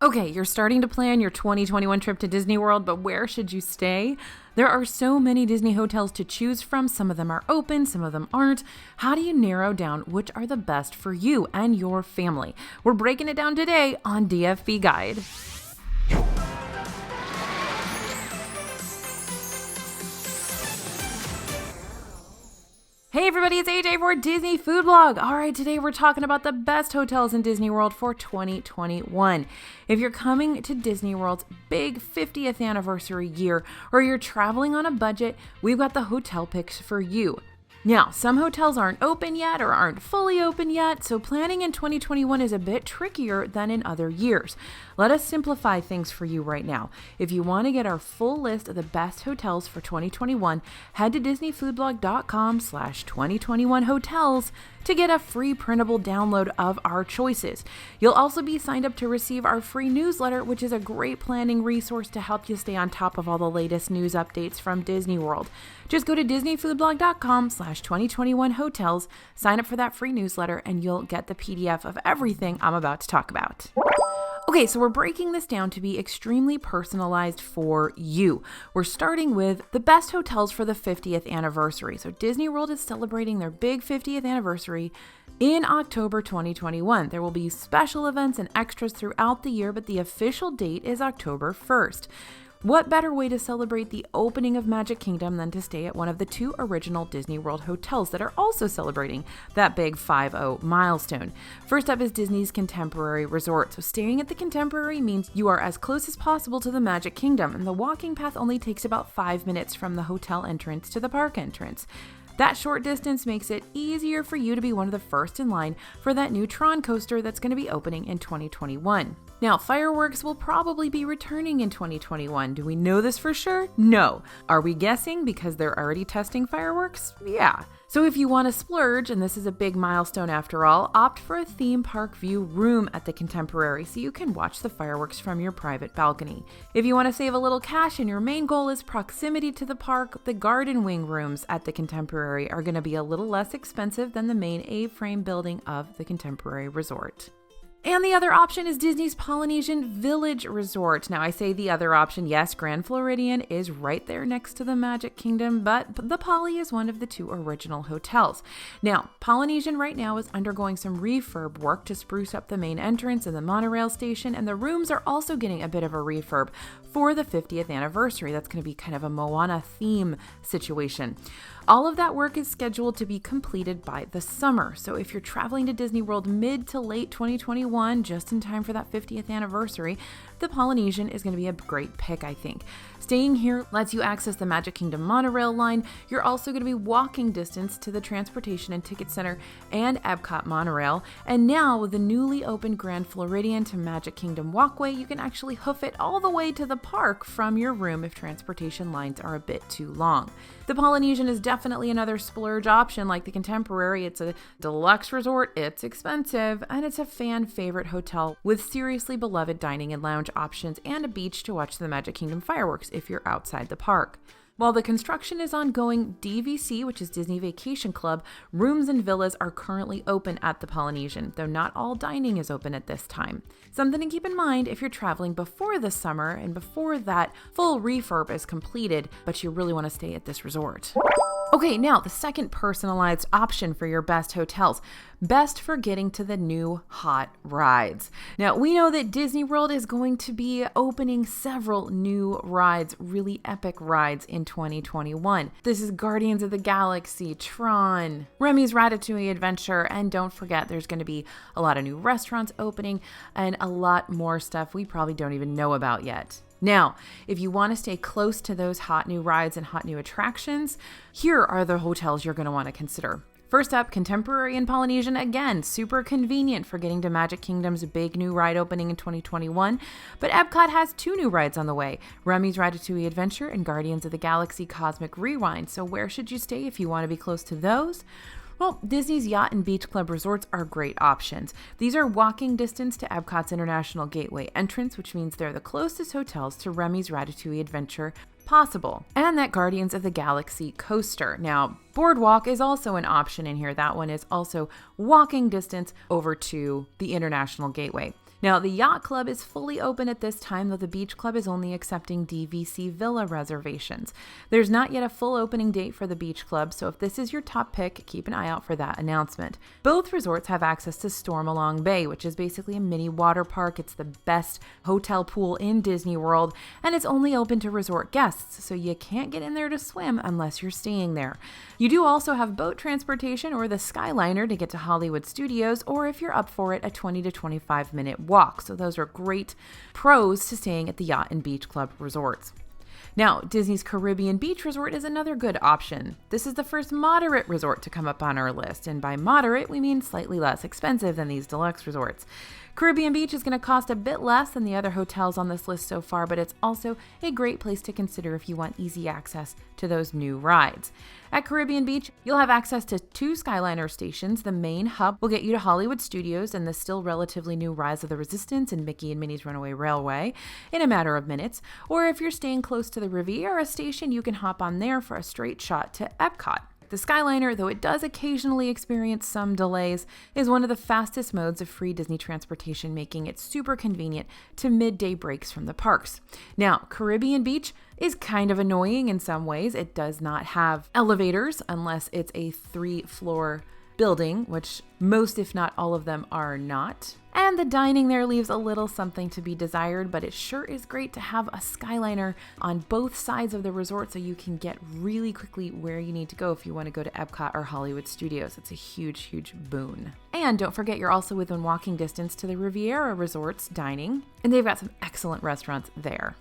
Okay, you're starting to plan your 2021 trip to Disney World, but where should you stay? There are so many Disney hotels to choose from. Some of them are open, some of them aren't. How do you narrow down which are the best for you and your family? We're breaking it down today on DFB Guide. Hey everybody, it's AJ for Disney Food Blog. All right, today we're talking about the best hotels in Disney World for 2021. If you're coming to Disney World's big 50th anniversary year, or you're traveling on a budget, we've got the hotel picks for you. Now, some hotels aren't open yet or aren't fully open yet, so planning in 2021 is a bit trickier than in other years. Let us simplify things for you right now. If you want to get our full list of the best hotels for 2021, head to disneyfoodblog.com/2021hotels to get a free printable download of our choices. You'll also be signed up to receive our free newsletter, which is a great planning resource to help you stay on top of all the latest news updates from Disney World. Just go to disneyfoodblog.com/2021hotels, sign up for that free newsletter, and you'll get the PDF of everything I'm about to talk about. Okay, so we're breaking this down to be extremely personalized for you. We're starting with the best hotels for the 50th anniversary. So Disney World is celebrating their big 50th anniversary in October 2021. There will be special events and extras throughout the year, but the official date is October 1st. What better way to celebrate the opening of Magic Kingdom than to stay at one of the two original Disney World hotels that are also celebrating that big 50 milestone? First up is Disney's Contemporary Resort. So staying at the Contemporary means you are as close as possible to the Magic Kingdom, and the walking path only takes about 5 minutes from the hotel entrance to the park entrance. That short distance makes it easier for you to be one of the first in line for that new Tron coaster that's going to be opening in 2021. Now, fireworks will probably be returning in 2021. Do we know this for sure? No. Are we guessing because they're already testing fireworks? Yeah. So if you want to splurge, and this is a big milestone after all, opt for a theme park view room at the Contemporary so you can watch the fireworks from your private balcony. If you want to save a little cash and your main goal is proximity to the park, the Garden Wing rooms at the Contemporary are going to be a little less expensive than the main A-frame building of the Contemporary Resort. And the other option is Disney's Polynesian Village Resort. Now, I say the other option, yes, Grand Floridian is right there next to the Magic Kingdom, but the Poly is one of the two original hotels. Now, Polynesian right now is undergoing some refurb work to spruce up the main entrance and the monorail station, and the rooms are also getting a bit of a refurb for the 50th anniversary. That's going to be kind of a Moana theme situation. All of that work is scheduled to be completed by the summer. So if you're traveling to Disney World mid to late 2021, just in time for that 50th anniversary, the Polynesian is going to be a great pick, I think. Staying here lets you access the Magic Kingdom monorail line. You're also going to be walking distance to the Transportation and Ticket Center and Epcot monorail. And now with the newly opened Grand Floridian to Magic Kingdom walkway, you can actually hoof it all the way to the park from your room if transportation lines are a bit too long. The Polynesian is definitely another splurge option like the Contemporary. It's a deluxe resort, it's expensive, and it's a fan favorite hotel with seriously beloved dining and lounge options and a beach to watch the Magic Kingdom fireworks if you're outside the park. While the construction is ongoing, DVC, which is Disney Vacation Club, rooms and villas are currently open at the Polynesian, though not all dining is open at this time. Something to keep in mind if you're traveling before the summer and before that full refurb is completed, but you really want to stay at this resort. Okay, now the second personalized option for your best hotels. Best for getting to the new hot rides. Now, we know that Disney World is going to be opening several new rides, really epic rides in 2021. This is Guardians of the Galaxy, Tron, Remy's Ratatouille Adventure, and don't forget there's going to be a lot of new restaurants opening and a lot more stuff we probably don't even know about yet. Now, if you want to stay close to those hot new rides and hot new attractions, here are the hotels you're going to want to consider. First up, Contemporary and Polynesian, again, super convenient for getting to Magic Kingdom's big new ride opening in 2021. But Epcot has two new rides on the way, Remy's Ratatouille Adventure and Guardians of the Galaxy Cosmic Rewind. So where should you stay if you want to be close to those? Well, Disney's Yacht and Beach Club resorts are great options. These are walking distance to Epcot's International Gateway entrance, which means they're the closest hotels to Remy's Ratatouille Adventure possible, and that Guardians of the Galaxy coaster. Now, Boardwalk is also an option in here. That one is also walking distance over to the International Gateway. Now, the Yacht Club is fully open at this time, though the Beach Club is only accepting DVC Villa reservations. There's not yet a full opening date for the Beach Club, so if this is your top pick, keep an eye out for that announcement. Both resorts have access to Stormalong Bay, which is basically a mini water park. It's the best hotel pool in Disney World, and it's only open to resort guests, so you can't get in there to swim unless you're staying there. You do also have boat transportation or the Skyliner to get to Hollywood Studios, or if you're up for it, a 20 to 25 minute walk. So those are great pros to staying at the Yacht and Beach Club resorts. Now, Disney's Caribbean Beach Resort is another good option. This is the first moderate resort to come up on our list, and by moderate, we mean slightly less expensive than these deluxe resorts. Caribbean Beach is going to cost a bit less than the other hotels on this list so far, but it's also a great place to consider if you want easy access to those new rides. At Caribbean Beach, you'll have access to 2 Skyliner stations. The main hub will get you to Hollywood Studios and the still relatively new Rise of the Resistance and Mickey and Minnie's Runaway Railway in a matter of minutes. Or if you're staying close to the Riviera station, you can hop on there for a straight shot to Epcot. The Skyliner, though it does occasionally experience some delays, is one of the fastest modes of free Disney transportation, making it super convenient to midday breaks from the parks. Now, Caribbean Beach is kind of annoying in some ways. It does not have elevators unless it's a 3-floor building, which most, if not all of them, are not. And the dining there leaves a little something to be desired, but it sure is great to have a Skyliner on both sides of the resort so you can get really quickly where you need to go if you want to go to Epcot or Hollywood Studios. It's a huge, huge boon. And don't forget, you're also within walking distance to the Riviera Resort's dining, and they've got some excellent restaurants there.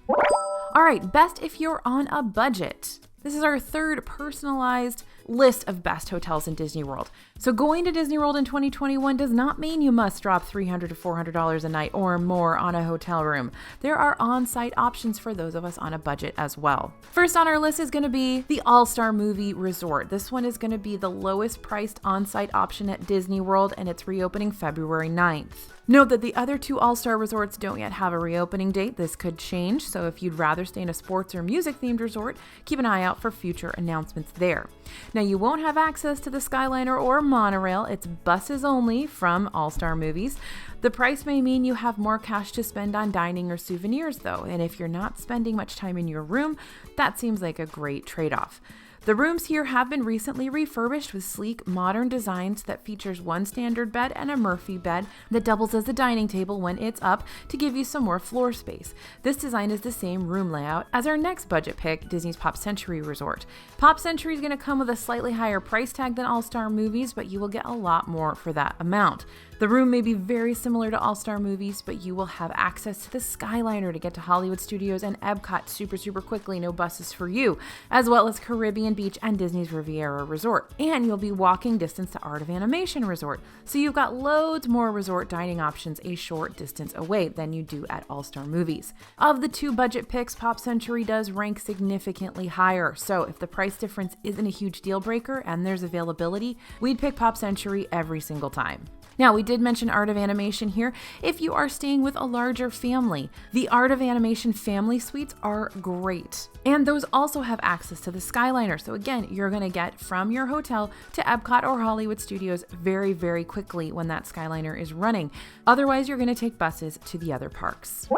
All right, best if you're on a budget. This is our third personalized list of best hotels in Disney World. So going to Disney World in 2021 does not mean you must drop $300 to $400 a night or more on a hotel room. There are on-site options for those of us on a budget as well. First on our list is going to be the All-Star Movie Resort. This one is going to be the lowest priced on-site option at Disney World, and it's reopening February 9th. Note that the other 2 All-Star resorts don't yet have a reopening date. This could change, so if you'd rather stay in a sports or music-themed resort, keep an eye out for future announcements there. Now, you won't have access to the Skyliner or monorail. It's buses only from All-Star Movies. The price may mean you have more cash to spend on dining or souvenirs, though, and if you're not spending much time in your room, that seems like a great trade-off. The rooms here have been recently refurbished with sleek, modern designs that features one standard bed and a Murphy bed that doubles as a dining table when it's up to give you some more floor space. This design is the same room layout as our next budget pick, Disney's Pop Century Resort. Pop Century is going to come with a slightly higher price tag than All-Star Movies, but you will get a lot more for that amount. The room may be very similar to All-Star Movies, but you will have access to the Skyliner to get to Hollywood Studios and Epcot super quickly, no buses for you, as well as Caribbean Beach and Disney's Riviera Resort. And you'll be walking distance to Art of Animation Resort, so you've got loads more resort dining options a short distance away than you do at All-Star Movies. Of the 2 budget picks, Pop Century does rank significantly higher, so if the price difference isn't a huge deal breaker and there's availability, we'd pick Pop Century every single time. Now, we did mention Art of Animation here. If you are staying with a larger family, the Art of Animation family suites are great. And those also have access to the Skyliner. So again, you're going to get from your hotel to Epcot or Hollywood Studios very quickly when that Skyliner is running. Otherwise, you're going to take buses to the other parks.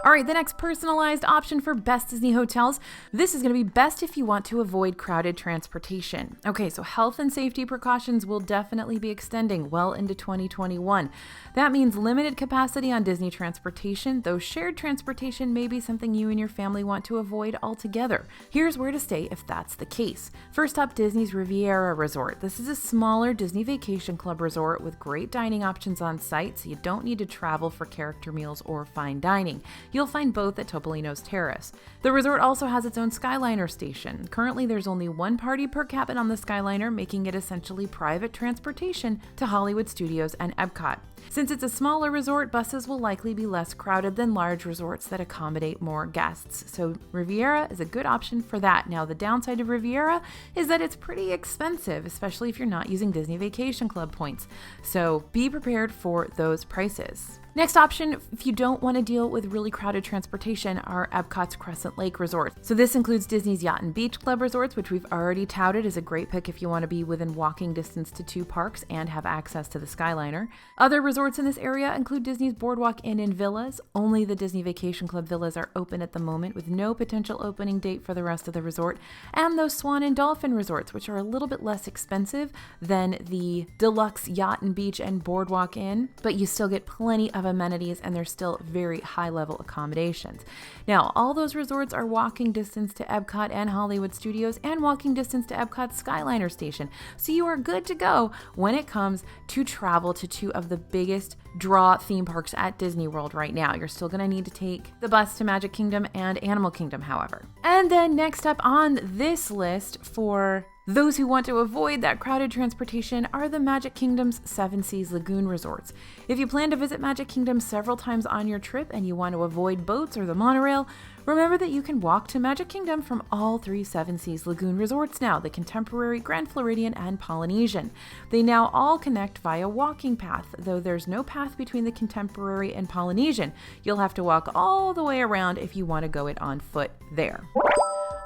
All right, the next personalized option for best Disney hotels. This is going to be best if you want to avoid crowded transportation. Okay, so health and safety precautions will definitely be extending well into 2021. That means limited capacity on Disney transportation, though shared transportation may be something you and your family want to avoid altogether. Here's where to stay if that's the case. First up, Disney's Riviera Resort. This is a smaller Disney Vacation Club resort with great dining options on site, so you don't need to travel for character meals or fine dining. You'll find both at Topolino's Terrace. The resort also has its own Skyliner station. Currently, there's only 1 party per cabin on the Skyliner, making it essentially private transportation to Hollywood Studios and Epcot. Since it's a smaller resort, buses will likely be less crowded than large resorts that accommodate more guests. So Riviera is a good option for that. Now, the downside of Riviera is that it's pretty expensive, especially if you're not using Disney Vacation Club points. So be prepared for those prices. Next option, if you don't want to deal with really crowded transportation, are Epcot's Crescent Lake Resort. So this includes Disney's Yacht and Beach Club resorts, which we've already touted as a great pick if you want to be within walking distance to 2 parks and have access to the Skyliner. Other resorts in this area include Disney's Boardwalk Inn and Villas. Only the Disney Vacation Club villas are open at the moment, with no potential opening date for the rest of the resort, and those Swan and Dolphin resorts, which are a little bit less expensive than the deluxe Yacht and Beach and Boardwalk Inn, but you still get plenty of amenities and they're still very high level accommodations. Now, all those resorts are walking distance to Epcot and Hollywood Studios and walking distance to Epcot's Skyliner station. So you are good to go when it comes to travel to 2 of the biggest draw theme parks at Disney World right now. You're still going to need to take the bus to Magic Kingdom and Animal Kingdom, however. And then next up on this list for those who want to avoid that crowded transportation are the Magic Kingdom's Seven Seas Lagoon resorts. If you plan to visit Magic Kingdom several times on your trip and you want to avoid boats or the monorail, remember that you can walk to Magic Kingdom from all 3 Seven Seas Lagoon resorts now, the Contemporary, Grand Floridian, and Polynesian. They now all connect via walking path, though there's no path between the Contemporary and Polynesian. You'll have to walk all the way around if you want to go it on foot there.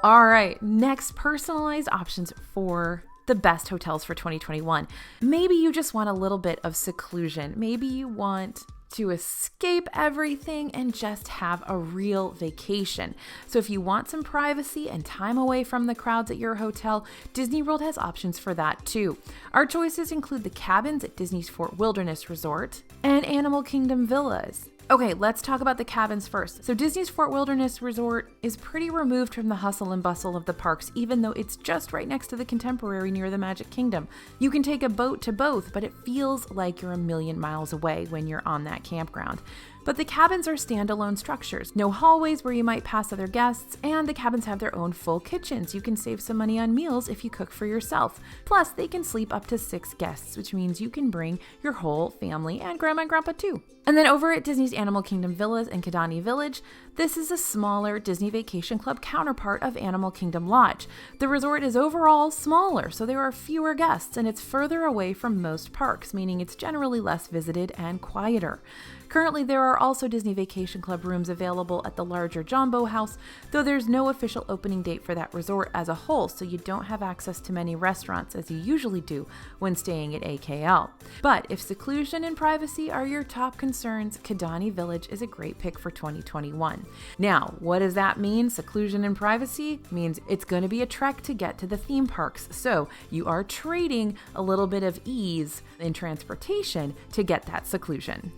All right, next, personalized options for the best hotels for 2021. Maybe you just want a little bit of seclusion. Maybe you want to escape everything and just have a real vacation. So if you want some privacy and time away from the crowds at your hotel, Disney World has options for that too. Our choices include the cabins at Disney's Fort Wilderness Resort and Animal Kingdom Villas. Okay, let's talk about the cabins first. So Disney's Fort Wilderness Resort is pretty removed from the hustle and bustle of the parks, even though it's just right next to the Contemporary near the Magic Kingdom. You can take a boat to both, but it feels like you're a million miles away when you're on that campground. But the cabins are standalone structures, no hallways where you might pass other guests, and the cabins have their own full kitchens. You can save some money on meals if you cook for yourself. Plus, they can sleep up to 6 guests, which means you can bring your whole family and grandma and grandpa too. And then over at Disney's Animal Kingdom Villas and Kidani Village, this is a smaller Disney Vacation Club counterpart of Animal Kingdom Lodge. The resort is overall smaller, so there are fewer guests, and it's further away from most parks, meaning it's generally less visited and quieter. Currently, there are also Disney Vacation Club rooms available at the larger Jambo House, though there's no official opening date for that resort as a whole, so you don't have access to many restaurants as you usually do when staying at AKL. But if seclusion and privacy are your top concerns, Kidani Village is a great pick for 2021. Now, what does that mean? Seclusion and privacy means it's going to be a trek to get to the theme parks, so you are trading a little bit of ease in transportation to get that seclusion.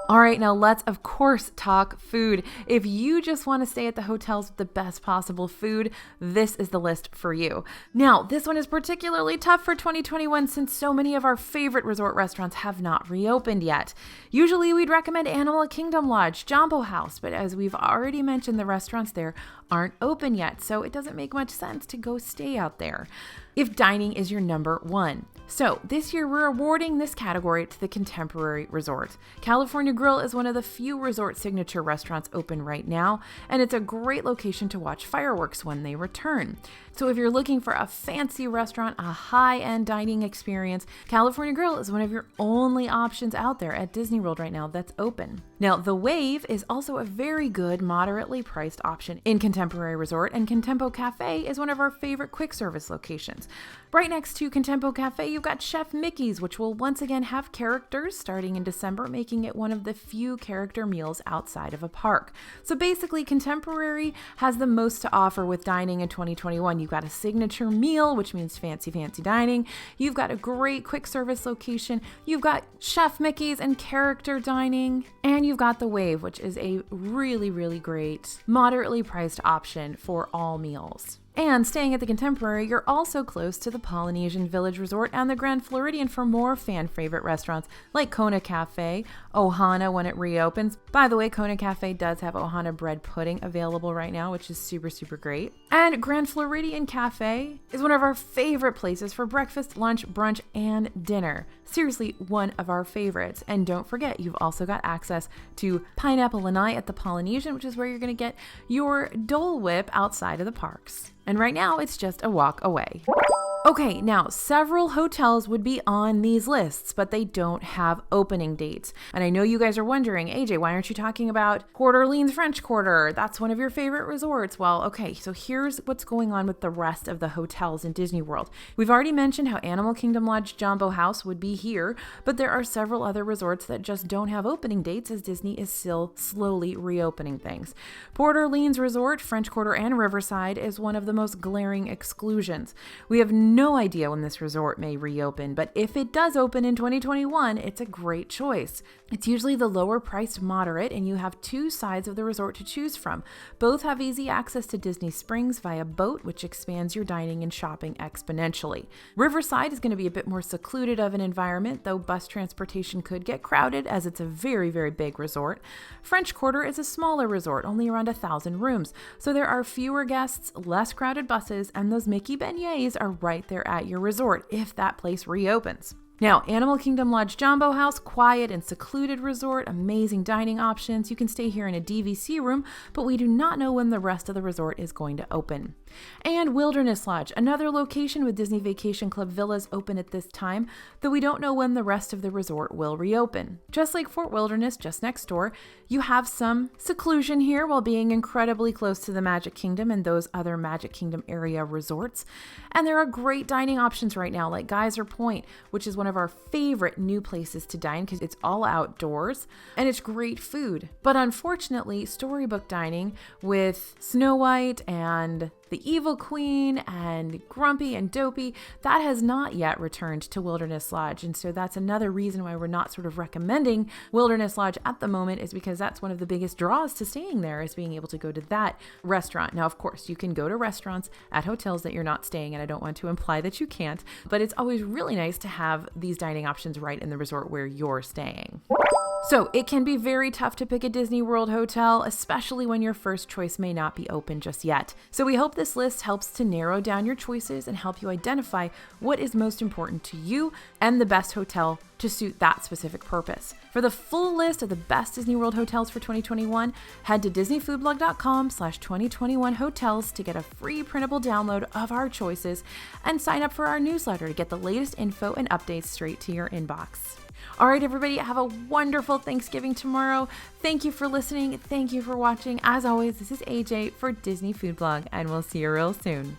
All right, now let's of course talk food. If you just want to stay at the hotels with the best possible food, this is the list for you. Now, this one is particularly tough for 2021 since so many of our favorite resort restaurants have not reopened yet. Usually we'd recommend Animal Kingdom Lodge, Jambo House, but as we've already mentioned, the restaurants there aren't open yet, so it doesn't make much sense to go stay out there if dining is your number one. So this year we're awarding this category to the Contemporary Resort. California Grill is one of the few resort signature restaurants open right now, and it's a great location to watch fireworks when they return. So if you're looking for a fancy restaurant, a high-end dining experience, California Grill is one of your only options out there at Disney World right now that's open. Now, The Wave is also a very good, moderately priced option in Contemporary Resort, and Contempo Cafe is one of our favorite quick service locations. Right next to Contempo Cafe, you've got Chef Mickey's, which will once again have characters starting in December, making it one of the few character meals outside of a park. So basically, Contemporary has the most to offer with dining in 2021. You've got a signature meal, which means fancy dining. You've got a great quick service location. You've got Chef Mickey's and character dining. And you've got The Wave, which is a really, really great, moderately priced option for all meals. And staying at the Contemporary, you're also close to the Polynesian Village Resort and the Grand Floridian for more fan favorite restaurants like Kona Cafe, Ohana when it reopens. By the way, Kona Cafe does have Ohana bread pudding available right now, which is super, super great. And Grand Floridian Cafe is one of our favorite places for breakfast, lunch, brunch, and dinner. Seriously, one of our favorites. And don't forget, you've also got access to Pineapple Lanai at the Polynesian, which is where you're going to get your Dole Whip outside of the parks. And right now, it's just a walk away. Okay, now several hotels would be on these lists, but they don't have opening dates. And I know you guys are wondering, AJ, why aren't you talking about Coeur d'Alene's French Quarter? That's one of your favorite resorts. Well, okay, so here's what's going on with the rest of the hotels in Disney World. We've already mentioned how Animal Kingdom Lodge Jambo House would be here, but there are several other resorts that just don't have opening dates as Disney is still slowly reopening things. Port Orleans Resort, French Quarter, and Riverside is one of the most glaring exclusions. We have no idea when this resort may reopen, but if it does open in 2021, it's a great choice. It's usually the lower priced moderate, and you have two sides of the resort to choose from. Both have easy access to Disney Springs via boat, which expands your dining and shopping exponentially. Riverside is going to be a bit more secluded of an environment, though bus transportation could get crowded as it's a very, very big resort. French Quarter is a smaller resort, only around 1,000 rooms, so there are fewer guests, less crowded buses, and those Mickey beignets are right there at your resort if that place reopens. Now, Animal Kingdom Lodge Jambo House, quiet and secluded resort, amazing dining options. You can stay here in a DVC room, but we do not know when the rest of the resort is going to open. And Wilderness Lodge, another location with Disney Vacation Club villas open at this time, though we don't know when the rest of the resort will reopen. Just like Fort Wilderness, just next door, you have some seclusion here while being incredibly close to the Magic Kingdom and those other Magic Kingdom area resorts. And there are great dining options right now, like Geyser Point, which is one of our favorite new places to dine because it's all outdoors and it's great food. But unfortunately, Storybook dining with Snow White and the Evil Queen and Grumpy and Dopey, that has not yet returned to Wilderness Lodge. And so that's another reason why we're not sort of recommending Wilderness Lodge at the moment, is because that's one of the biggest draws to staying there, is being able to go to that restaurant. Now, of course, you can go to restaurants at hotels that you're not staying, and I don't want to imply that you can't, but it's always really nice to have these dining options right in the resort where you're staying. So it can be very tough to pick a Disney World hotel, especially when your first choice may not be open just yet. So we hope this list helps to narrow down your choices and help you identify what is most important to you and the best hotel to suit that specific purpose. For the full list of the best Disney World hotels for 2021, head to disneyfoodblog.com/2021 hotels to get a free printable download of our choices and sign up for our newsletter to get the latest info and updates straight to your inbox. All right, everybody, have a wonderful Thanksgiving tomorrow. Thank you for listening. Thank you for watching. As always, this is AJ for Disney Food Blog, and we'll see you real soon.